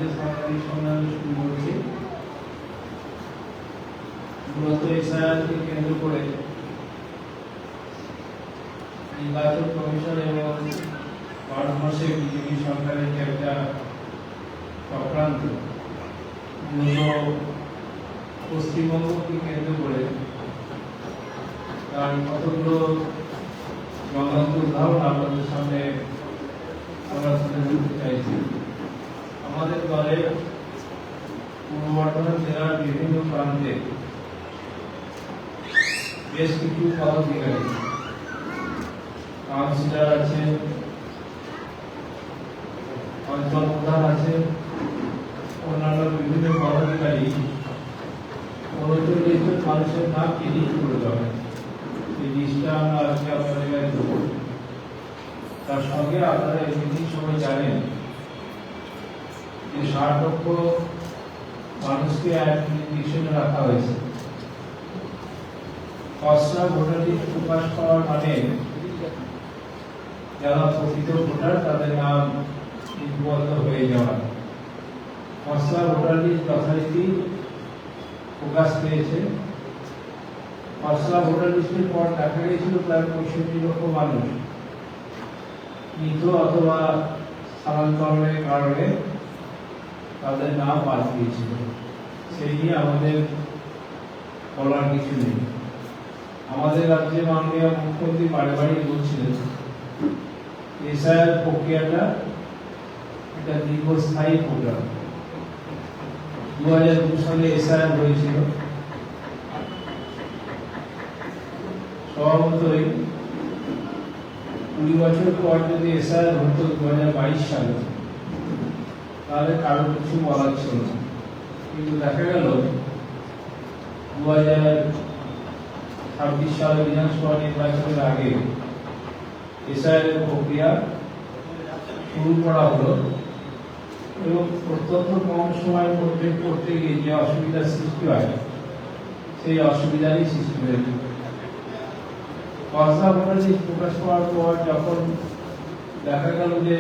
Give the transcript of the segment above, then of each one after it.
আজকে সরকারি সম্মেলন শুরু করছি। মূলত এসআইআরকে কেন্দ্র করে নির্বাচন কমিশন এবং ভারতবর্ষে বিজেপি সরকারের যে একটা চক্রান্ত, মূলত পশ্চিমবঙ্গকে কেন্দ্র করে তার কতগুলো জ্বলন্ত উদাহরণ আপনাদের সামনে আমরা তুলে ধরতে চাইছি। আমাদের দলে পূর্ব বর্ধমান জেলার বিভিন্ন প্রান্তে বেশ কিছু পদাধিকারী, কাউন্সিলর আছে, অঞ্চল প্রধান আছে, অন্যান্য বিভিন্ন পদাধিকারী 39 জন মানুষের নাম লিস্ট করে দেওয়া। এই লিস্টটা আমরা আজকে আপনাদের কাছে দেবো। তার সঙ্গে আপনারা এমনি সময় জানেন যে 60 লক্ষ মানুষকে এক নির্দিষ্টে রাখা হয়েছে। খসড়া ভোটার লিস্ট প্রকাশ করার মানে যারা প্রকৃত ভোটার তাদের নাম লিপিবদ্ধ হয়ে যাওয়া। খসড়া ভোটার লিস্ট যথারীতি প্রকাশ পেয়েছে। খসড়া ভোটার লিস্টের পর দেখা গিয়েছিল প্রায় 65 লক্ষ মানুষ মৃত অথবা স্থানান্তরের কারণে তাদের নাম বাদ দিয়েছিল। সেই নিয়ে আমাদের বলার কিছু নেই। আমাদের রাজ্যে মাননীয় মুখ্যমন্ত্রী বারে বারে বলছিলেন এসআইআর প্রক্রিয়াটা একটা দীর্ঘস্থায়ী প্রোগ্রাম। 2002 সালে এসআইআর হয়েছিল। স্বভাবতই 20 বছর পর যদি এসআইআর হতো 2022 সালে, তাহলে কারো কিছু বলার ছিল না। কিন্তু দেখা গেল 2026 সালে বিধানসভা নির্বাচনের আগে এসআইআর প্রক্রিয়া শুরু করা হলো এবং অত্যন্ত কম সময়ের মধ্যে করতে গিয়ে যে অসুবিধার সৃষ্টি হয় সেই অসুবিধারই সৃষ্টি হয়েছে। খসড়া ভোটার লিস্ট প্রকাশ করার পর যখন দেখা গেল যে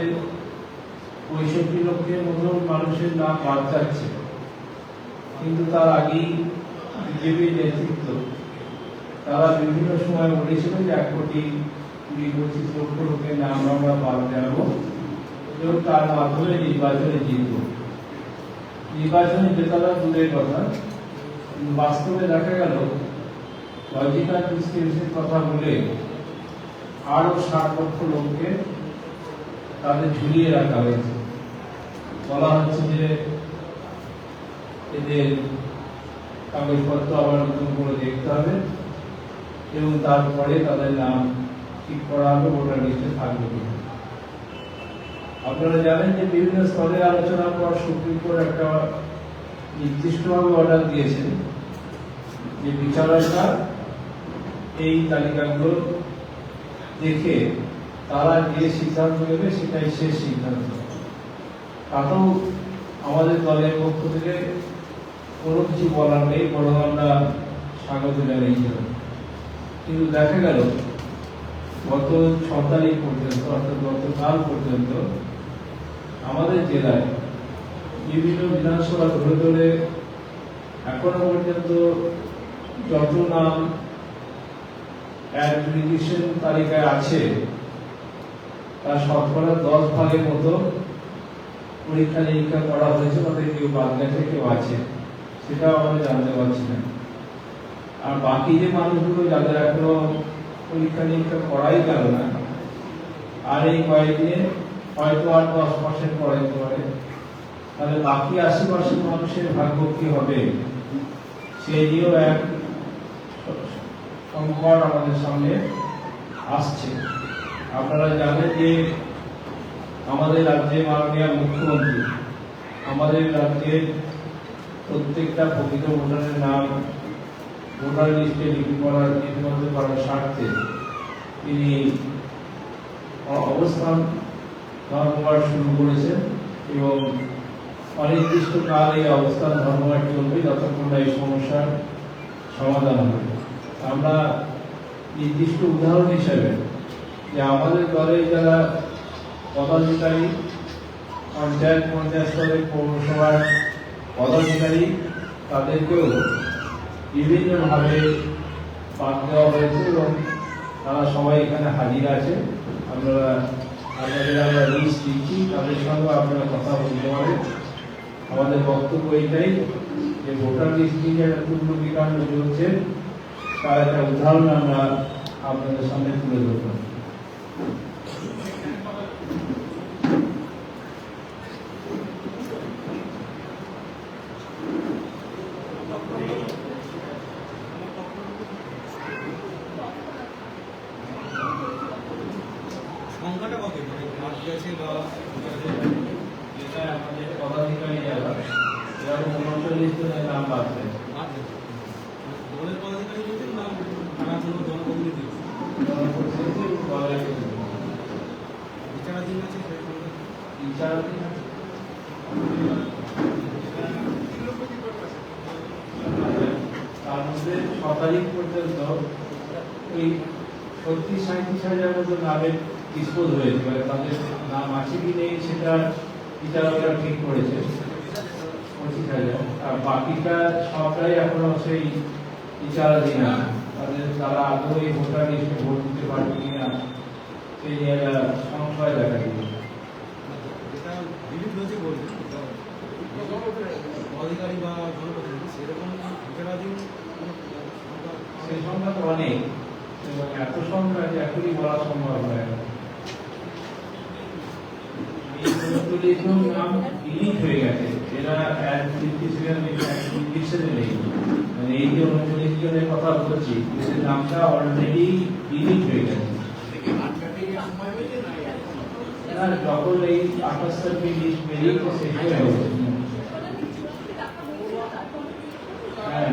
65 লক্ষের মতো মানুষের নাম বাদ যাচ্ছে, কিন্তু তার আগেই বিজেপির নেতৃত্ব তারা বিভিন্ন সময় বলেছিল যে 1,20,25 লক্ষ লোকের নাম আমরা বাদ দেব এবং তার মাধ্যমে নির্বাচনে জিতব। নির্বাচনে জেতাটা দূরের কথা, বাস্তবে দেখা গেল লজিক্যাল ডিসক্রিমিনেশনের কথা বলে আরো 60 লক্ষ লোককে তাদের ঝুলিয়ে রাখা হয়েছে। বলা হচ্ছে যে এদের কাগজপত্র আবার নতুন করে দেখতে হবে এবং তারপরে তাদের নাম ঠিক করা হবে, ভোটার লিস্টে থাকবে কিনা। আপনারা জানেন যে বিভিন্ন স্তরে আলোচনার পর সুপ্রিম কোর্ট একটা নির্দিষ্টভাবে অর্ডার দিয়েছেন যে বিচারকরা এই তালিকাগুলো দেখে তারা যে সিদ্ধান্ত নেবে সেটাই শেষ সিদ্ধান্ত। তাতেও আমাদের দলের পক্ষ থেকে কোনো কিছু বলার নেই, বরং আমরা স্বাগত জানিয়েছিলাম। কিন্তু দেখা গেল গত 6 তারিখ পর্যন্ত, অর্থাৎ গতকাল পর্যন্ত আমাদের জেলায় বিভিন্ন বিধানসভা ধরে ধরে এখনো পর্যন্ত যত নাম অ্যাডমিনিস্ট্রেশন তালিকায় আছে তার শতকরা 10 ভাগের মতো পরীক্ষা নিরীক্ষা করা হয়েছে, তাদের কেউ বাদ গেছে, কেউ আছে, সেটাও আমরা জানতে পারছি না। আর বাকি যে মানুষগুলো যাদের এখনো পরীক্ষা নিরীক্ষা করাই গেল না, আর এই কয়েকদিনে হয়তো আর 10% পড়াইতে পারে, তাহলে বাকি 80% মানুষের ভাগ্য কি হবে সেই নিয়েও এক সংকট আমাদের সামনে আসছে। আপনারা জানেন যে আমাদের রাজ্যে মাননীয় মুখ্যমন্ত্রী আমাদের রাজ্যের প্রত্যেকটা প্রকৃত ভোটারের নাম ভোটার লিস্টে লিপিবদ্ধ করার স্বার্থে তিনি অবস্থান ধর্মঘট শুরু করেছেন এবং অনির্দিষ্টকাল এই অবস্থান ধর্মঘট চলবে যতক্ষণ এই সমস্যার সমাধান হবে। আমরা নির্দিষ্ট উদাহরণ হিসেবে যে আমাদের দলে যারা পদাধিকারী পঞ্চায়েত স্তরে পৌরসভার পদাধিকারী তাদেরকেও বিভিন্নভাবে বাদ দেওয়া হয়েছে এবং তারা সবাই এখানে হাজির আছে। আপনারা লিস্ট দিচ্ছি, তাদের সঙ্গে আপনারা কথা বলতে পারেন। আমাদের বক্তব্য এইটাই যে ভোটার লিস্ট নিয়ে একটা পূর্ণ বিকাণ্ড চলছে, তার একটা উদাহরণ আমরা আপনাদের সামনে তুলে ধরব। সংখ্যাটা কত মাঠ গেছে বা এটা আমাদের পদাধিকারী যারা এরকম 39 জনের নাম বাড়ছে। দলের পদাধিকারী বলছেন না থানা কোনো জনপ্রতিনিধি বিচারাধীন আছে তার মধ্যে 6 তারিখ পর্যন্ত ওই 37-37,000 মতো নামের ডিসপোজ হয়েছে, মানে তাদের নাম আছে কি নেই সেটা বিচারকরা ঠিক করেছে 25,000, আর বাকিটা সবটাই এখনো সেই বিচারাধীন আছে। তারা আদৌ এই ভোটার লিস্টে ভোট দিতে পারবে কিনা সেই নিয়ে একটা সংশয় দেখা দিয়েছে। যেটা বিলীন হয়েছে বলছে অধিকারী বা জনপ্রতিনিধি সেরকম বিচারাধীন সেই সংখ্যা তো অনেক, এবং এত সংখ্যা যে এখনই বলা সম্ভব হয় না। নাম ডিলিট হয়ে গেছে, এরা নেই, মানে এই যে 39 জনের কথা বলছি এদের নামটা অলরেডি ডিলিট হয়ে গেছে। না, যখন এই 28 তারিখে লিস্ট বেরিয়েছে সেটাই হয়েছে। হ্যাঁ,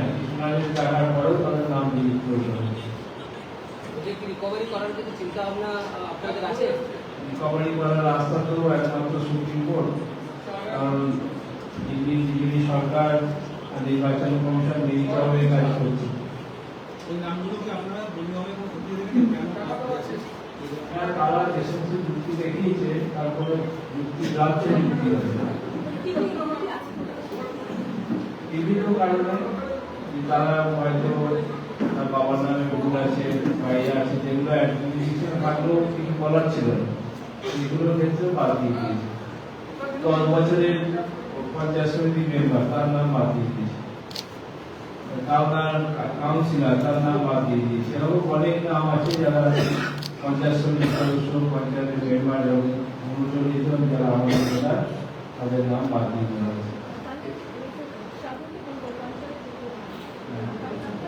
টাকার পরেও তাদের নাম ডিলিট করে রিকভারি করার কিছু চিন্তা ভাবনা আপনাদের আছে? রিকভারি করার রাস্তা তো একমাত্র সুপ্রিম কোর্ট, কারণ দিল্লি সরকার নির্বাচন কমিশন মিলিতভাবে কাজ করছে। ওই নামগুলো কি আপনারা দলীয়ভাবে কোনো যুক্তি দেখেছেন কেন আছে? তারা যে সমস্ত যুক্তি দেখিয়েছে তার কোনো যুক্তি গ্রাহ্য যুক্তি আছে বিভিন্ন কারণে। তারা হয়তো তার বাবার নামে ভুল আছে, ভাই আছে, যেগুলো অ্যাডমিনিস্ট্রেশন থাকলেও কিছু বলার ছিল না, সেগুলোর ক্ষেত্রেও বাদ দিয়ে দিয়েছে। 10 বছরের পঞ্চায়েত সমিতি মেম্বার তার নাম বাদ দিয়ে দিয়েছে, তার কাউন্সিলর তার নাম বাদ দিয়ে দিয়েছে। এরকম অনেক নাম আছে যারা পঞ্চায়েত সমিতির সদস্য, পঞ্চায়েতের মেম্বার এবং 39 জন যারা আমাদের তাদের নাম বাদ দিয়ে দেওয়া হয়েছে।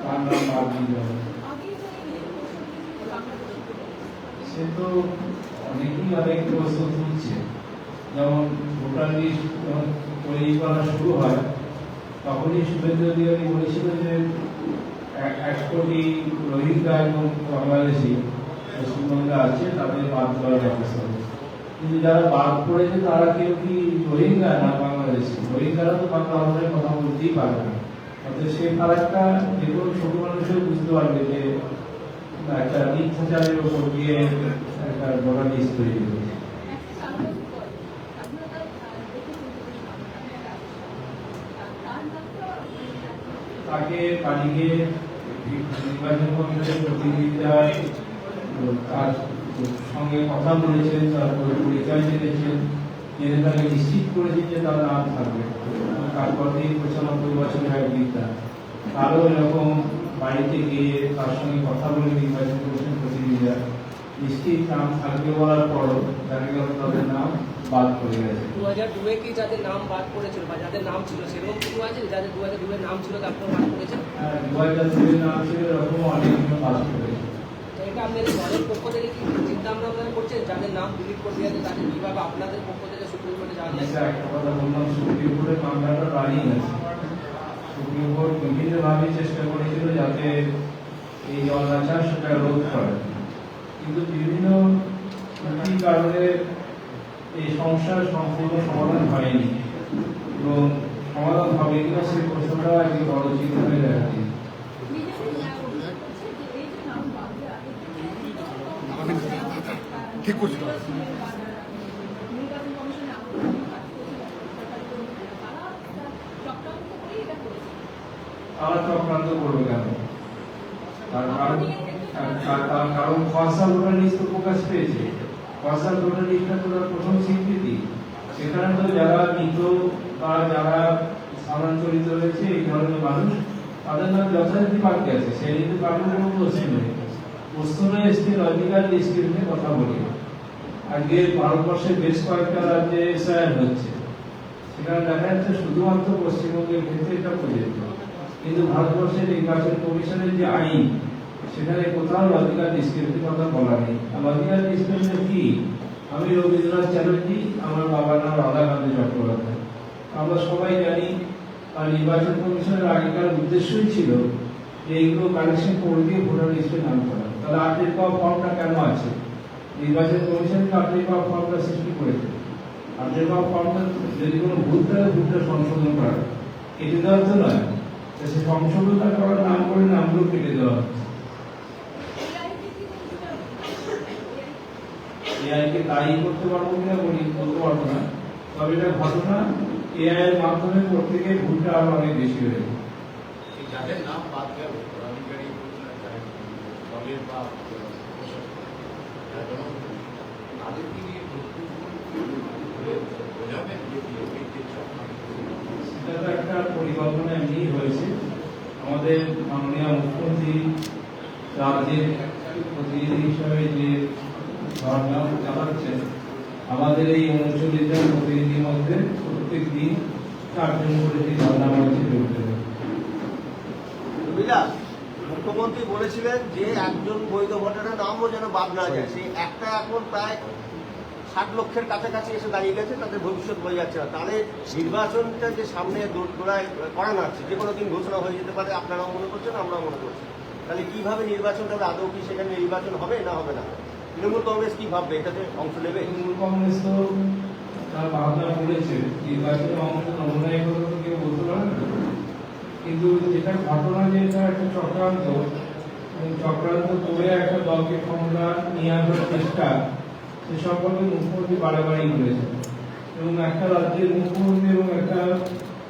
তার নাম বাদ দিয়ে দেওয়া হয়েছে। সে তো অনেকেই অনেক প্রশ্ন তুলছে, যেমন ভোটার লিস্ট তৈরি করা শুরু হয় তখনই শুভেন্দু অধিকারী বলেছিল যে 1 কোটি রোহিঙ্গা এবং বাংলাদেশি পশ্চিমবঙ্গে আছে, তাদের বাদ দেওয়ার ব্যবস্থা হবে। কিন্তু যারা বাদ পড়েছে তারা কেউ কি রোহিঙ্গা না বাংলাদেশি? রোহিঙ্গারা তো বাংলা ভাষায় কথা বলতেই পারবে না। অর্থাৎ সেই ফারাকটা যে কোনো ছোট মানুষও বুঝতে পারবে যে একটা মিথ্যাচারের উপর দিয়ে একটা ভোটার লিস্ট তৈরি হয়েছে। তাকে পালিয়ে নির্বাচন কমিশনের প্রতিনিধিরা তার সঙ্গে কথা বলেছেন, তারপরে পরিচয় জেনেছেন, জেনে তাকে নিশ্চিত করেছেন যে তার নাম থাকবে। তারপর থেকে 95 বছর হয় বৃদ্ধা, তারও এরকম বাড়িতে গিয়ে তার সঙ্গে কথা বলে নির্বাচন কমিশন প্রতিনিধিরা নিশ্চিত নাম থাকবে বলার পরও দেখা গেল তাদের নাম বাদ পড়ে গেছে। 2002 কি যাদের নাম বাদ পড়েছিল বা যাদের নাম ছিল সেরকম কিছু আছে যাদের 2002 নাম ছিল তারপর বাদ পড়েছে? 2002 নাম ছিল এরকম অনেকগুলো বাদ পড়েছে। তো এটা আপনাদের দলের পক্ষ থেকে কি চিন্তা ভাবনা করছেন যাদের নাম ডিলিট করে দেওয়া যায় তাদের কিভাবে আপনাদের পক্ষ থেকে সুপ্রিম কোর্টে যাওয়া যায়? একটা কথা বললাম, সুপ্রিম কোর্টের মামলাটা রানিং আছে। সুপ্রিম কোর্ট বিভিন্নভাবে চেষ্টা করেছিল যাতে এই অনাচার সেটা রোধ করে, কিন্তু বিভিন্ন কারণে এই সমস্যার সম্পূর্ণ সমাধান হয়নি, এবং সমাধান হবে কিনা সেই প্রশ্নটা একটি বড় চিন্তা হয়ে দেখা দিয়েছে। ঠিক করছিল। তারা চক্রান্ত করবে কেন? কারণ খসড়া ভোটার লিস্ট তো প্রকাশ পেয়েছে, খসড়া ভোটার লিস্টটা তো প্রথম স্বীকৃতি। সেখানে তো যারা মৃত বা যারা স্থানান্তরিত হয়েছে এই ধরনের মানুষ, তাদের নাম যথারীতি বাকি আছে, সেই কিন্তু কারণ কোনো প্রশ্ন নেই। প্রশ্ন এসছে লজিক্যাল লিস্টের নিয়ে কথা বলি। আজকে ভারতবর্ষের বেশ কয়েকটা রাজ্যে এসআইআর হচ্ছে, সেখানে দেখা যাচ্ছে শুধুমাত্র পশ্চিমবঙ্গের ক্ষেত্রে এটা প্রযোজ্য, কিন্তু ভারতবর্ষের নির্বাচন কমিশনের যে আইন, সেখানে কোথাও লজিক্যাল ডিসক্রিমিনেশন কথা বলা নেই। লজিক্যাল ডিসক্রিমিনেশন কি? আমি রবীন্দ্রনাথ চ্যাটার্জি, আমার বাবার নাম রাধাকান্ত চট্টোপাধ্যায়। আমরা সবাই জানি, আর নির্বাচন কমিশনের আগেকার উদ্দেশ্যই ছিল যে এইগুলো কালেকশন করে দিয়ে ভোটার লিস্টে নাম করা। তাহলে আপডেট পাওয়া ফর্মটা কেন আছে? নির্বাচন কমিশন আপডেট পাওয়া ফর্মটা সৃষ্টি করেছে। আপডেট পাওয়া ফর্মটা যদি কোনো ভুল থাকে, ভুলটা সংশোধন করা, কেটে দেওয়া তো নয়। সে সংশোধনটা করার নাম করে নামগুলো কেটে দেওয়া হচ্ছে। এআইকে দায়ী করতে পারবো কিনা বলতে পারবো না, তবে এটা ঘটনা এআই এর মাধ্যমে করতে গিয়ে ভুলটা আরো অনেক বেশি হয়ে যায়। যাদের নাম বাদ গেল সেটা তো একটা পরিকল্পনা এমনি হয়েছে। আমাদের মাননীয় মুখ্যমন্ত্রী রাজ্যের প্রতিনিধি হিসাবে যে ধর্ণা চালাচ্ছেন, আমাদের এই ৩৯ জন প্রতিনিধির মধ্যে প্রত্যেক দিন ৪ জন করে সেই ধর্ণা মঞ্চে যোগ দেবে। মুখ্যমন্ত্রী বলেছিলেন যে একজন বৈধ ভোটারের নামও যেন বাদ না যায়, সেই একটা এখন প্রায় ৬০ লক্ষের কাছাকাছি এসে দাঁড়িয়ে গেছে, তাদের ভবিষ্যৎ বোঝা যাচ্ছে না। তাহলে নির্বাচনটা যে সামনে দোড়ায় করানো আছে, যে কোনো দিন ঘোষণা হয়ে যেতে পারে, আপনারাও মনে করছেন, আমরাও মনে করছি। তাহলে কিভাবে নির্বাচনটা হবে? আদৌ কি সেখানে নির্বাচন হবে না হবে না? তৃণমূল কংগ্রেস কি ভাববে, এটাতে অংশ নেবে? তৃণমূল কংগ্রেস তো তার ভাবনা করেছে, নির্বাচনে অংশ নমুনায় করে তো কেউ বলতে পারে না। কিন্তু যেটা ঘটনা, যে এটা একটা চক্রান্ত, চক্রান্ত করে একটা দলকে ক্ষমতা নিয়ে আসার চেষ্টা, সে সম্পর্কে মুখ্যমন্ত্রী বারেবারই বলেছেন। এবং একটা রাজ্যের মুখ্যমন্ত্রী এবং একটা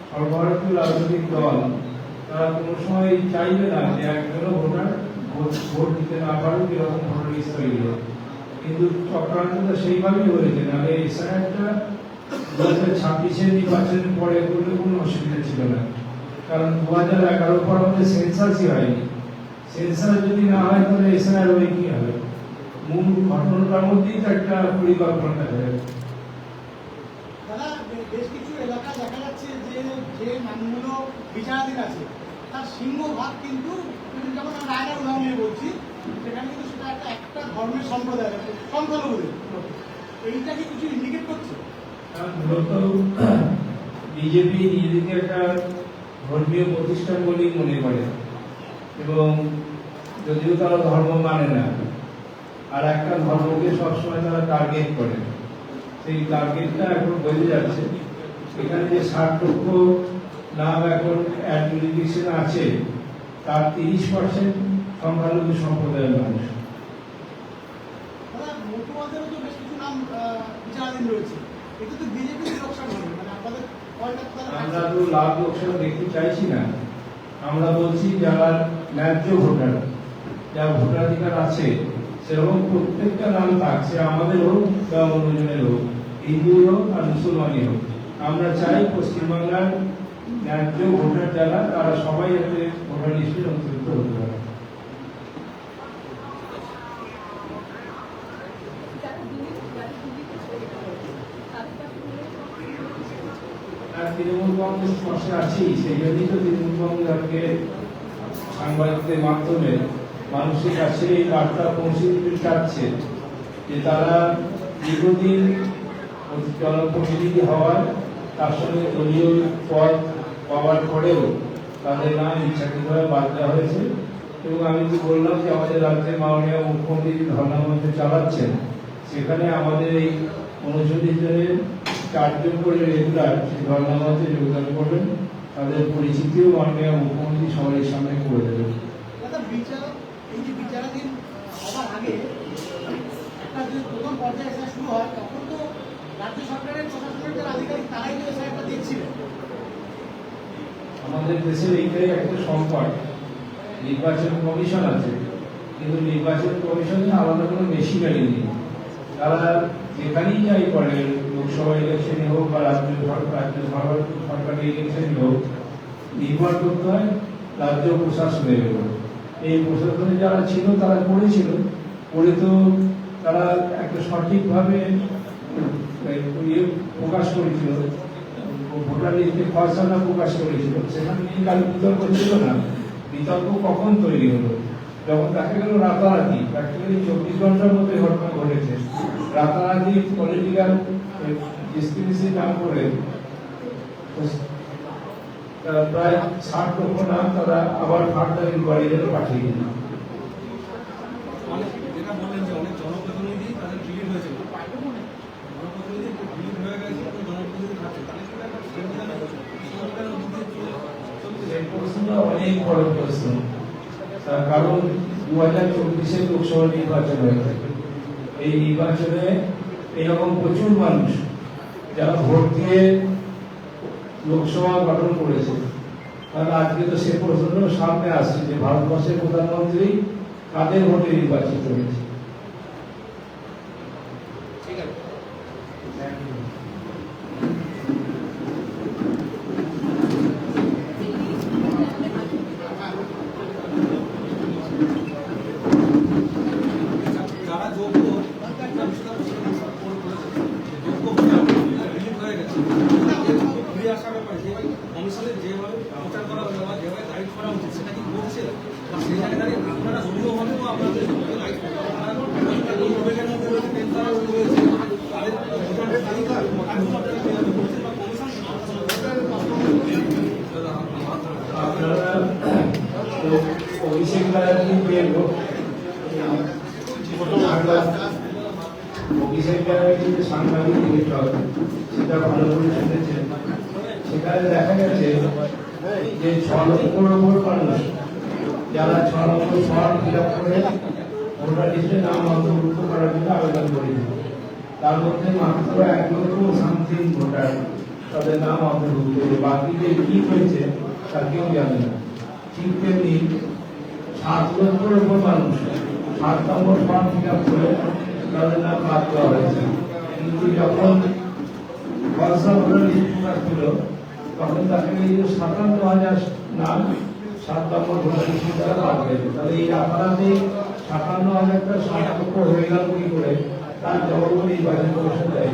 সর্বভারতীয় রাজনৈতিক দল, তারা কোনো সময় চাইবে না যে একজনও ভোটার ভোট দিতে না পারুক এরকম ভোটার লিস্ট তৈরি হয়। কিন্তু চক্রান্তটা সেইভাবেই হয়েছে, নাহলে এসআইআরটা ২০২৬-এর নির্বাচনের পরে করলে কোনো অসুবিধা ছিল না। কারণ ২০১১ পর আমাদের সেন্সাসই হয়নি। সেন্সাস যদি না হয় তাহলে এসআইআর হয়ে কি হবে? মূল ঘটনাটার মধ্যেই তো একটা পরিকল্পনা থাকে। দাদা, বেশ কিছু এলাকা দেখা যাচ্ছে যে নামগুলো বিচারাধীন আছে, তার সিংহভাগ কিন্তু, যেমন রায়নার উদাহরণ নিয়ে বলছি, সেখানে কিন্তু সেটা একটা ধর্মের সম্প্রদায়, সংখ্যালঘুদের। এইটা কি কিছু ইন্ডিকেট করছে? মূলত বিজেপি নিজেদেরকে একটা ধর্মীয় প্রতিষ্ঠান বলেই মনে করে, এবং যদিও তারা ধর্ম মানে না, আর একটা ধর্মকে সবসময় তারা টার্গেট করে। সেই টার্গেটটা এখন বোঝা যাচ্ছে। এখানে যে ৬০ লক্ষ নাম এখন অ্যাডমিনিস্ট্রেশন আছে, তার ৩০% সংখ্যালঘু সম্প্রদায়ের মানুষ। দাদা, মুখ্যমন্ত্রীরও তো বেশ কিছু নাম বিচারাধীন রয়েছে, এটা তো বিজেপি লোকসান হবে, মানে আপনাদের আমরা তো লাভ লোকসান দেখতে চাইছি না। আমরা বলছি যারা ন্যায্য ভোটার, যার ভোটাধিকার আছে, সেরকম প্রত্যেকটা নাম থাকছে, আমাদের হোক বা অন্যজনের হোক, হিন্দু হোক আর মুসলমানই হোক। আমরা চাই পশ্চিমবাংলার ন্যায্য ভোটার যারা, তারা সবাই যাতে ভোটার লিস্টে অন্তর্ভুক্ত হতে পারে। তৃণমূল কংগ্রেস পাশে আছি, সেই জন্যই তো তৃণমূল কংগ্রেস আজকে সাংবাদিকদের মাধ্যমে মানুষের কাছে এই বার্তা পৌঁছে দিতে চাচ্ছে যে তারা দীর্ঘদিন জনপ্রতিনিধি হওয়ার, তার সঙ্গে দলীয় পদ পাওয়ার পরেও তাদের নাম ইচ্ছাকৃতভাবে বাদ দেওয়া হয়েছে। এবং আমি তো বললাম যে আমাদের রাজ্যের মাননীয় মুখ্যমন্ত্রী ধর্ণা মঞ্চ চালাচ্ছেন, সেখানে আমাদের এই ৩৯ জনের ৪ জন করে রেগুলার সেই ধর্ণা মঞ্চে যোগদান করবেন। তাদের পরিচিতিও মাননীয় মুখ্যমন্ত্রী সবাই সামনে করে দেবেন। এই যে বিচারাধীন হওয়ার আগে একটা যে প্রথম পর্যায়ে এসআই শুরু হয়, তখন তো রাজ্য সরকারের প্রশাসনের যারা আধিকারিক, তারাই তো এসআইটা দেখছিলেন। আমাদের আমাদের দেশের এইটাই একটা সংকট, নির্বাচন কমিশন আছে কিন্তু নির্বাচন কমিশনে আলাদা কোনো মেশিনারি নেই। তারা যেখানেই যাই করে, লোকসভা ইলেকশনে হোক বা রাজ্য সরকারি ইলেকশনে হোক, নির্ভর করতে হয় রাজ্য প্রশাসনের উপর। এই প্রশাসনে যারা ছিল তারা করেছিল, করে তো তারা একটা সঠিকভাবে প্রকাশ করেছিল, ভোটার লিস্টে খসড়া প্রকাশ করেছিল, সেখানে নিয়ে কারো বিতর্ক ছিল না। বিতর্ক কখন তৈরি হলো? যখন দেখা গেল রাতারাতি, প্র্যাকটিক্যালি 24 ঘন্টার মধ্যে ঘটনা ঘটেছে, রাতারাতি পলিটিক্যাল ডিসক্রিমিনেসি নাম করে প্রায় 60 লক্ষ নাম তারা আবার ফার্দার ইনকোয়ারিতে পাঠিয়ে দিল। অনেক যেটা বললেন যে অনেক জনপ্রতিনিধি তাদের ডিলিট হয়েছিল, জনপ্রতিনিধি ডিলিট হয়ে গেছে, জনপ্রতিনিধি থাকছে, তাহলে সেটা একটা সংবিধানের মধ্যে এই প্রশ্নটা অনেক বড় প্রশ্ন, তার কারণ 2024-এর লোকসভা নির্বাচন হয়েছে। এই নির্বাচনে এরকম প্রচুর মানুষ যারা ভোট দিয়ে লোকসভা গঠন করেছে, তাহলে আজকে তো সে প্রশ্ন সামনে আসছে যে ভারতবর্ষের প্রধানমন্ত্রী কাদের ভোটে নির্বাচিত হয়েছে। ঠিক আছে। যারা যোগ্য রিলিভ হয়ে গেছে, ফিরে আসার ব্যাপারে যেভাবে কমিশনের যেভাবে প্রচার করা হলো বা যেভাবে গাইড করা উচিত সেটা কি করছে? বা সেই জায়গায় দাঁড়িয়ে আপনারা অন্যভাবেও আপনাদের গাইড এই প্রবেগের মধ্যে রয়েছে, টেন্ডার রয়েছে, তাদের ভোটার তালিকা বলছে বা কমিশন আপনারা অভিষেক ব্যানার্জি অভিষেক ব্যানার্জি যে সাংবাদিক বৈঠক সেটা ভালো করে শুনেছেন। সেখানে দেখা গেছে যে 6 লক্ষর ওপর মানুষ যারা 6 লক্ষ ফর্ম ফিল আপ করে ভোটার লিস্টে নাম অন্তর্ভুক্ত করার জন্য আবেদন করেছে, তার মধ্যে মাত্র 1 লক্ষ সামথিং ভোটার তাদের নাম অন্তর্ভুক্ত, বাকি যে কি হয়েছে তা কেউ জানে না। ঠিক তেমনি 7 লক্ষের উপর মানুষ 7 নম্বর ফর্ম ফিল আপ করে তাদের নাম বাদ দেওয়া হয়েছে, কিন্তু যখন খসড়া ভোটার লিস্ট প্রকাশ ছিল তখন তাকে 57,000 নাম 7 নম্বর ভোটার লিস্ট দ্বারা বাদ গেছে। তাহলে এই রাতারাতি 57,000টা 7 লক্ষ হয়ে গেল কি করে, তার জবাব নির্বাচন কমিশন দেয়।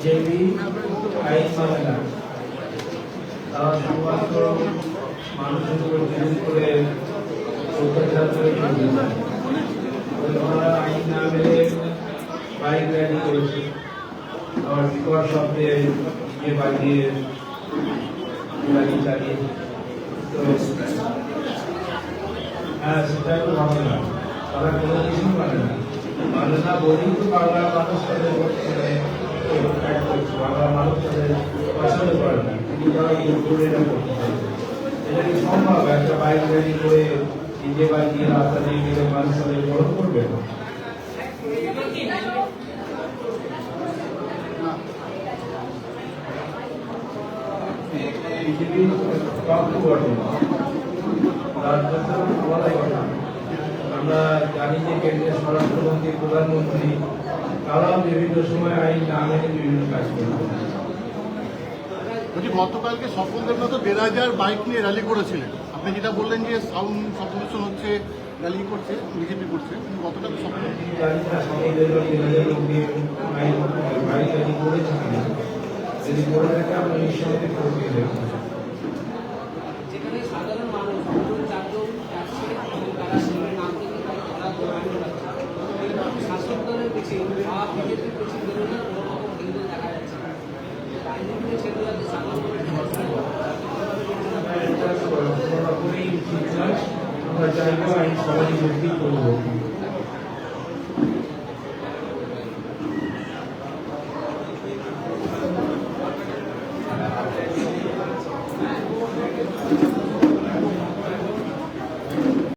জেবি আইন মানে না, তারা শুধুমাত্র মানুষের উপর জুলুম করে অত্যাচার করে চলতে চায়। ওরা আইন না মেনে বাইক র্যালি করেছে, আবার বিকট শব্দে বাজিয়ে গাড়ি চালিয়ে, তো হ্যাঁ সেটা তো ভালো না, তারা কোনো কিছু মানে না, মানে না বলেই তো বাংলার মানুষ তাদের বাংলার মানুষ তাদের পছন্দ করে না, কিন্তু তারা ইউজ করে এটা করতে চায়। এটা কি সম্ভব একটা বাইক র্যালি করে নিজে বাজিয়ে রাস্তা দিয়ে গেলে মানুষ তাদের গ্রহণ করবে না? পৃথিবীর টপ বটে আমরা জানি যে কেন্দ্রের স্বরাষ্ট্রমন্ত্রী প্রধানমন্ত্রী তারাও বিভিন্ন সময় আইন না মেনে বিভিন্ন কাজ করে। বলছি গতকালকে স্বপন দেবনাথ 1,500 বাইক নিয়ে র্যালি করেছিলেন, আপনি যেটা বললেন যে সাউন্ড পলিউশন হচ্ছে, র্যালি করছে বিজেপি করছে, গতকাল স্বপন জানি না সমাজের 1,000 লোক নিয়ে বাইক ইত্যাদি করেছে কিনা, যদি করে থাকে আমরা নিঃসন্দেহে খতিয়ে দেখব। যেখানে সাধারণ মানুষ দুজন চারজন যাচ্ছে এবং তারা সেখানে নাম থেকে তারা ধরা ধরে রাখছে, এবং শাসক দলের পিছিয়ে বা বিজেপির পিছিয়ে বেরোলে কোনো রকম হিন্দু দেখা যাচ্ছে না। রাজনীতিতে ছেড়ে যাচ্ছে সাধারণ এটা কোনো রকমই ঠিক নয়। আমরা চাইবো আইন সবাই করবো।